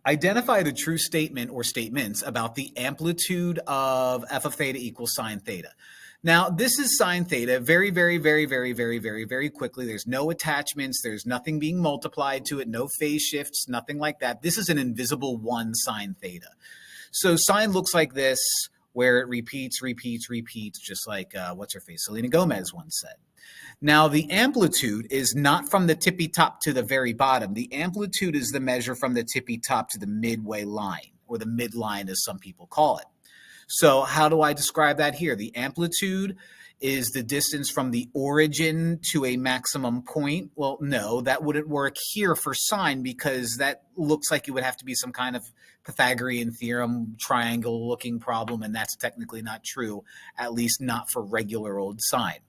Identify the true statement or statements about the amplitude of f of theta equals sine theta. Now, this is sine theta very, very, very, very, very, very, very quickly. There's no attachments. There's nothing being multiplied to it, no phase shifts, nothing like that. This is an invisible 1 sine theta. So sine looks like this, where it repeats, just like what's her face, Selena Gomez once said. Now, the amplitude is not from the tippy top to the very bottom. The amplitude is the measure from the tippy top to the midway line, or the midline as some people call it. So how do I describe that here? The amplitude is the distance from the origin to a maximum point. Well, no, that wouldn't work here for sine, because that looks like it would have to be some kind of Pythagorean theorem, triangle looking problem, and that's technically not true, at least not for regular old sine.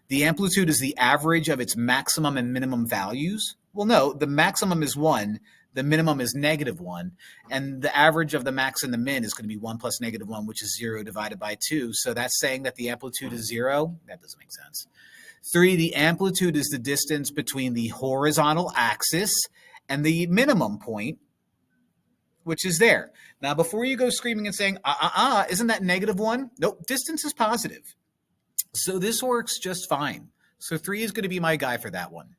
The amplitude is the average of its maximum and minimum values. Well, no, the maximum is 1, the minimum is -1, and the average of the max and the min is going to be 1 plus -1, which is 0 divided by 2. So that's saying that the amplitude is 0. That doesn't make sense. 3, the amplitude is the distance between the horizontal axis and the minimum point, which is there. Now, before you go screaming and saying, isn't that -1? Nope, distance is positive. So this works just fine. So 3 is going to be my guy for that one.